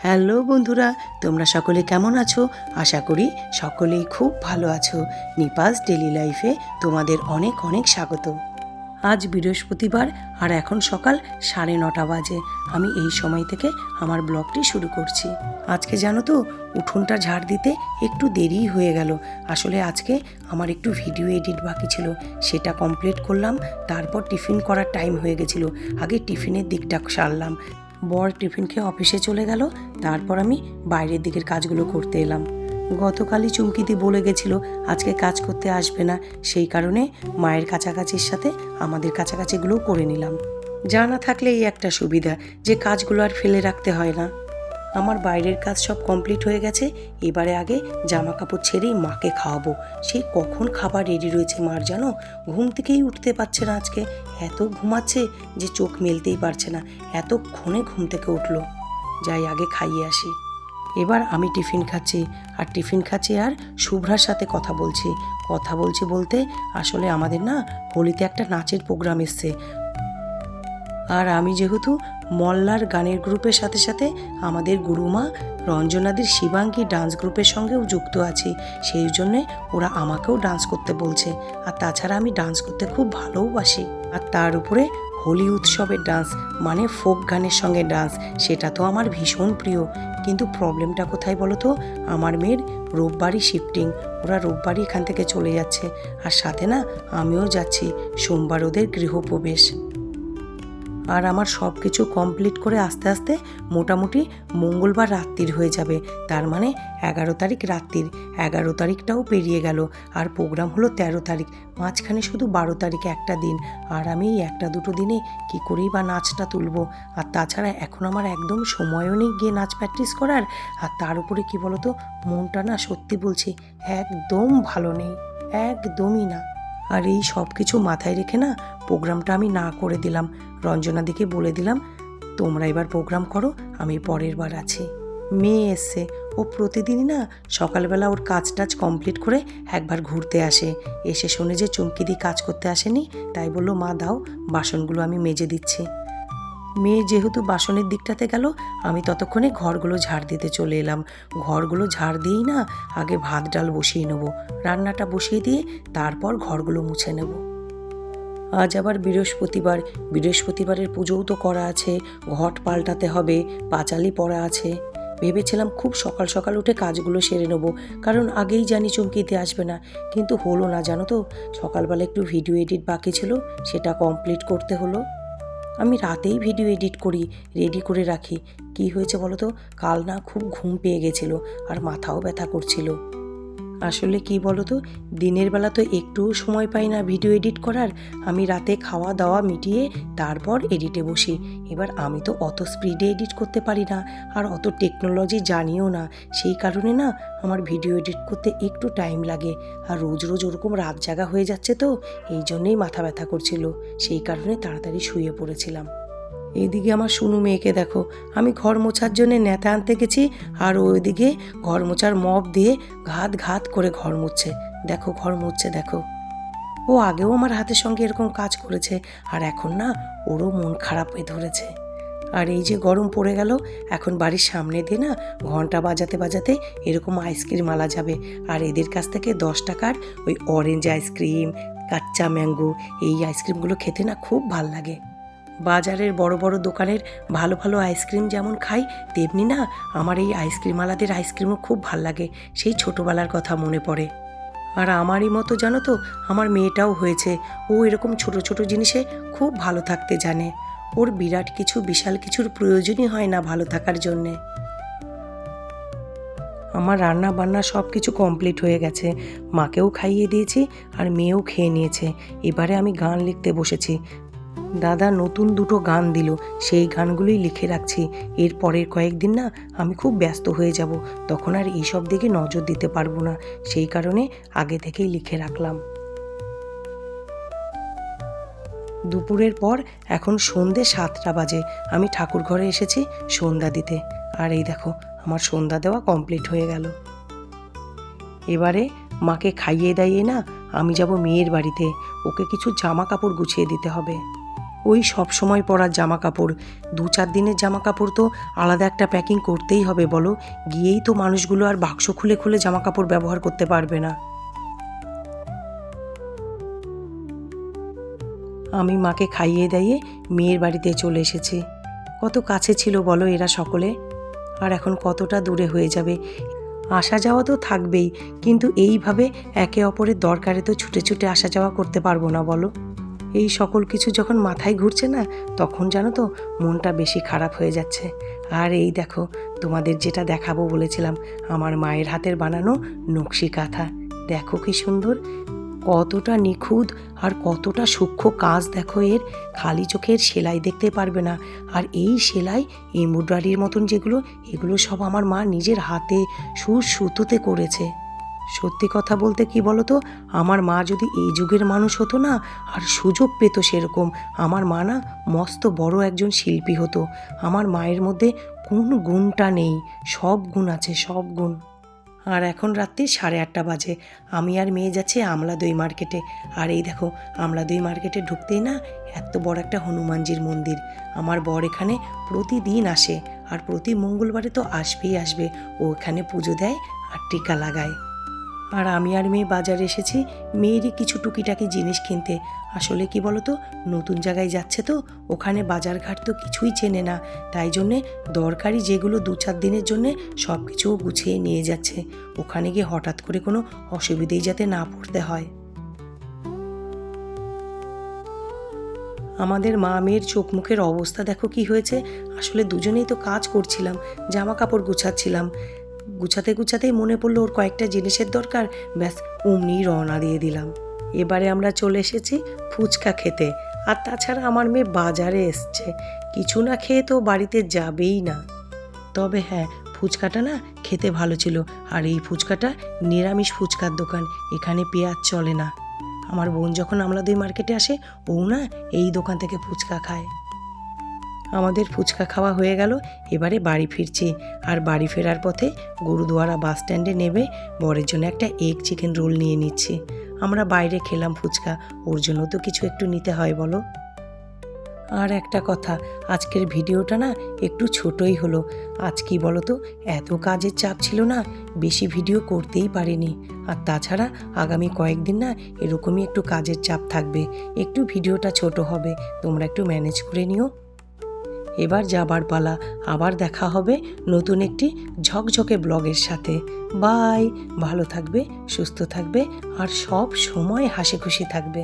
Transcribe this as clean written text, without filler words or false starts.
Hello বন্ধুরা, তোমরা সকলে কেমন আছো? আশা করি সকলেই খুব ভালো আছো। নিপাস ডেলি লাইফে তোমাদের অনেক অনেক স্বাগত। আজ বৃহস্পতিবার আর এখন সকাল 9:30 বাজে। আমি এই সময় থেকে আমার ব্লগটি শুরু করছি। আজকে জানো তো, উঠোনটা ঝাড় দিতে একটু দেরি হয়ে গেল। আসলে আজকে আমার একটু ভিডিও এডিট বাকি ছিল, সেটা কমপ্লিট করলাম। তারপর টিফিন করার টাইম হয়ে গেছিলো। আগে টিফিনের দিকটা সারলাম। বর টিফিন খেয়ে অফিসে চলে গেল। তারপর আমি বাইরের দিকের কাজগুলো করতে এলাম। গতকালই চুমকিদি বলে গেছিল আজকে কাজ করতে আসবে না, সেই কারণে মায়ের কাছাকাছির সাথে আমাদের কাছাকাছিগুলোও করে নিলাম। জানা থাকলে এই একটা সুবিধা যে কাজগুলো আর ফেলে রাখতে হয় না। আমার বাইরের কাজ সব কমপ্লিট হয়ে গেছে। এবারে আগে জামা কাপড় ছেড়েই মাকে খাওয়াবো। সেই কখন খাবার রেডি রয়েছে মার, জানো ঘুম থেকেই উঠতে পারছে না আজকে। এত ঘুমাচ্ছে যে চোখ মেলতেই পারছে না। এতক্ষণে ঘুম থেকে উঠলো। যাই আগে খাইয়ে আসি। এবার আমি টিফিন খাচ্ছি আর শুভ্রার সাথে কথা বলছি বলতে আসলে আমাদের না হোলিতে একটা নাচের প্রোগ্রাম এসছে। আর আমি যেহেতু মল্লার গানের গ্রুপের সাথে সাথে আমাদের গুরুমা রঞ্জনাদির শিবাঙ্গী ডান্স গ্রুপের সঙ্গেও যুক্ত আছি, সেই জন্যে ওরা আমাকেও ডান্স করতে বলছে। আর তাছাড়া আমি ডান্স করতে খুব ভালোবাসি। আর তার উপরে হোলি উৎসবের ডান্স মানে ফোক গানের সঙ্গে ডান্স, সেটা তো আমার ভীষণ প্রিয়। কিন্তু প্রবলেমটা কোথায় বলো তো, আমার মেয়ের রোববারই শিফটিং। ওরা রোববারই এখান থেকে চলে যাচ্ছে। আর সাথে না আমিও যাচ্ছি, সোমবার ওদের গৃহপ্রবেশ। আর আমার সব কিছু কমপ্লিট করে আস্তে আস্তে মোটামুটি মঙ্গলবার রাত্রির হয়ে যাবে। তার মানে 11 তারিখ রাত্রির। 11 তারিখটাও পেরিয়ে গেল। আর প্রোগ্রাম হলো 13 তারিখ। মাঝখানে শুধু 12 তারিখে একটা দিন। আর আমি এই একটা দুটো দিনে কী করেই বা নাচটা তুলবো। আর তাছাড়া এখন আমার একদম সময়ও নেই গিয়ে নাচ প্র্যাকটিস করার। আর তার উপরে কি বলতো, মনটা না সত্যি বলছি একদম ভালো নেই, একদমই না। আর এই সব কিছু মাথায় রেখে না প্রোগ্রামটা আমি না করে দিলাম। রঞ্জনাদিকে বলে দিলাম তোমরা এবার প্রোগ্রাম করো, আমি পরের বার আছি। মেয়ে এসছে, ও প্রতিদিনই না সকালবেলা ওর কাজ টাজ কমপ্লিট করে একবার ঘুরতে আসে। এসে শোনে যে চুমকিদি কাজ করতে আসেনি, তাই বললো মা দাও বাসনগুলো আমি মেজে দিচ্ছি। মেয়ে যেহেতু বাসনের দিকটাতে গেল, আমি ততক্ষণে ঘরগুলো ঝাড় দিতে চলে এলাম। ঘরগুলো ঝাড় দিয়েই না আগে ভাত ডাল বসিয়ে নেব, রান্নাটা বসিয়ে দিয়ে তারপর ঘরগুলো মুছে নেব। আজ আবার বৃহস্পতিবারের পুজোও তো করা আছে, ঘট পাল্টাতে হবে, পাঁচালি পড়া আছে। ভেবেছিলাম খুব সকাল সকাল উঠে কাজগুলো সেরে নেবো, কারণ আগেই জানি চমকিতে আসবে না। কিন্তু হলো না, জানো তো সকালবেলা একটু ভিডিও এডিট বাকি ছিল, সেটা কমপ্লিট করতে হলো। আমি রাতেই ভিডিও এডিট করি, রেডি করে রাখি। কি হয়েছে বলো তো, কাল না খুব ঘুম পেয়ে গেছিলো আর মাথাও ব্যথা করছিল। আসলে কি বলো তো, দিনের বেলা তো একটুও সময় পাই না ভিডিও এডিট করার। আমি রাতে খাওয়া দাওয়া মিটিয়ে তারপর এডিটে বসি। এবার আমি তো অত স্পিডে এডিট করতে পারি না, আর অত টেকনোলজি জানিও না। সেই কারণে না আমার ভিডিও এডিট করতে একটু টাইম লাগে। আর রোজ রোজ ওরকম রাত জাগা হয়ে যাচ্ছে তো, এই জন্যেই মাথা ব্যথা করছিল। সেই কারণে তাড়াতাড়ি শুয়ে পড়েছিলাম। এইদিকে আমার শুনু মেয়েকে দেখো, আমি ঘর মোছার জন্যে ন্যাতা আনতে গেছি, আর ওইদিকে ঘর মোছার মপ দিয়ে ঘাত ঘাত করে ঘর মুছছে। দেখো ঘর মুছছে দেখো। ও আগেও আমার হাতের সঙ্গে এরকম কাজ করেছে, আর এখন না ওরও মন খারাপ হয়ে ধরেছে। আর এই যে গরম পড়ে গেল, এখন বাড়ির সামনে দিয়ে না ঘন্টা বাজাতে বাজাতে এরকম আইসক্রিম আলা যাবে। আর এদের কাছ থেকে 10 টাকার ওই অরেঞ্জ আইসক্রিম, কাচ্চা ম্যাঙ্গো, এই আইসক্রিমগুলো খেতে না খুব ভাল লাগে। বাজারের বড় বড় দোকানের ভালো ভালো আইসক্রিম যেমন খাই, তেমনি না আমার এই আইসক্রিমওয়ালাদের আইসক্রিমও খুব ভাল লাগে। সেই ছোটোবেলার কথা মনে পড়ে। আর আমারই মতো জানো তো আমার মেয়েটাও হয়েছে, ও এরকম ছোট ছোট জিনিসে খুব ভালো থাকতে জানে। ওর বিরাট কিছু বিশাল কিছুর প্রয়োজনই হয় না ভালো থাকার জন্যে। আমার রান্না বান্না সব কিছু কমপ্লিট হয়ে গেছে। মাকেও খাইয়ে দিয়েছি আর মেয়েও খেয়ে নিয়েছে। এবারে আমি গান লিখতে বসেছি। দাদা নতুন 2টো গান দিল, সেই গানগুলোই লিখে রাখছি। এর পরের কয়েকদিন না আমি খুব ব্যস্ত হয়ে যাব, তখন আর এইসব দিকে নজর দিতে পারবো না। সেই কারণে আগে থেকেই লিখে রাখলাম। দুপুরের পর এখন সন্ধে 7টা বাজে। আমি ঠাকুর ঘরে এসেছি সন্ধ্যা দিতে। আর এই দেখো আমার সন্ধ্যা দেওয়া কমপ্লিট হয়ে গেল। এবারে মাকে খাইয়ে দাইয়ে না আমি যাব মেয়ের বাড়িতে। ওকে কিছু জামা কাপড় গুছিয়ে দিতে হবে। ওই সব সময় পরার জামা কাপড়, 2-4 দিনের জামা কাপড় তো আলাদা একটা প্যাকিং করতেই হবে বলো। গিয়েই তো মানুষগুলো আর বাক্স খুলে খুলে জামা কাপড় ব্যবহার করতে পারবে না। আমি মাকে খাইয়ে দাইয়ে মেয়ের বাড়িতে চলে এসেছি। কত কাছে ছিল বলো এরা সকলে, আর এখন কতটা দূরে হয়ে যাবে। আসা যাওয়া তো থাকবেই, কিন্তু এইভাবে একে অপরের দরকারে তো ছুটে ছুটে আসা যাওয়া করতে পারবো না বলো। এই সকল কিছু যখন মাথায় ঘুরছে না, তখন জানো তো মনটা বেশি খারাপ হয়ে যাচ্ছে। আর এই দেখো, তোমাদের যেটা দেখাবো বলেছিলাম, আমার মায়ের হাতের বানানো নকশি কাঁথা। দেখো কি সুন্দর, কতটা নিখুঁত আর কতটা সূক্ষ্ম কাজ দেখো এর। খালি চোখের সেলাই দেখতে পারবে না। আর এই সেলাই এমব্রয়ডারির মতন যেগুলো, এগুলো সব আমার মা নিজের হাতে সুতোতে করেছে। সত্যি কথা বলতে কি বলো তো, আমার মা যদি এই যুগের মানুষ হতো না, আর সুযোগ পেত সেরকম, আমার মা না মস্ত বড় একজন শিল্পী হতো। আমার মায়ের মধ্যে কোন গুণটা নেই? সব গুণ আছে, সব গুণ। আর এখন রাত্রি 8:30 বাজে। আমি আর মেয়ে যাচ্ছি আমলাদই মার্কেটে। আর এই দেখো, আমলাদই মার্কেটে ঢুকতেই না এত বড় একটা হনুমানজির মন্দির। আমার বর এখানে প্রতিদিন আসে, আর প্রতি মঙ্গলবারে তো আসবেই আসবে। ও এখানে পুজো দেয় আর টিকা লাগায়। আর আমি আর মেয়ে বাজারে এসেছি মেয়েরই কিছু টুকিটাকি জিনিস কিনতে। আসলে কি বলো তো, নতুন জায়গায় যাচ্ছে তো, ওখানে বাজারঘাট তো কিছুই চেনে না। তাই জন্যে দরকারি যেগুলো 2-4 দিনের জন্যে সব কিছু গুছিয়ে নিয়ে যাচ্ছে। ওখানে গিয়ে হঠাৎ করে কোনো অসুবিধেই যাতে না পড়তে হয়। আমাদের মা মেয়ের চোখ মুখের অবস্থা দেখো কি হয়েছে। আসলে দুজনেই তো কাজ করছিলাম, জামা কাপড় গুছাচ্ছিলাম। গুছাতেই মনে পড়লো ওর কয়েকটা জিনিসের দরকার, ব্যাস অমনি রওনা দিয়ে দিলাম। এবারে আমরা চলে এসেছি ফুচকা খেতে। আর তাছাড়া আমার মেয়ে বাজারে এসছে, কিছু না খেয়ে তো বাড়িতে যাবেই না। তবে হ্যাঁ, ফুচকাটা না খেতে ভালো ছিল। আর এই ফুচকাটা নিরামিষ ফুচকার দোকান, এখানে পেঁয়াজ চলে না। আমার বোন যখন আমলাদই মার্কেটে আসে, ও না এই দোকান থেকে ফুচকা খায়। আমাদের ফুচকা খাওয়া হয়ে গেল, এবারে বাড়ি ফিরছি। আর বাড়ি ফেরার পথে গুরুদুয়ারা বাস স্ট্যান্ডে নেমে বরের জন্য একটা এগ চিকেন রোল নিয়ে নিচ্ছি। আমরা বাইরে খেলাম ফুচকা, ওর জন্য তো কিছু একটু নিতে হয় বলো। আর একটা কথা, আজকের ভিডিওটা না একটু ছোটই হলো। আজ কি বলো তো, এত কাজের চাপ ছিল না, বেশি ভিডিও করতেই পারিনি। আর তাছাড়া আগামী কয়েকদিন না এরকমই একটু কাজের চাপ থাকবে, একটু ভিডিওটা ছোট হবে, তোমরা একটু ম্যানেজ করে নিও। এবার যাবার পালা, আবার দেখা হবে নতুন একটি ঝকঝকে ব্লগের সাথে। বাই, ভালো থাকবে, সুস্থ থাকবে, আর সব সময় হাসি খুশি থাকবে।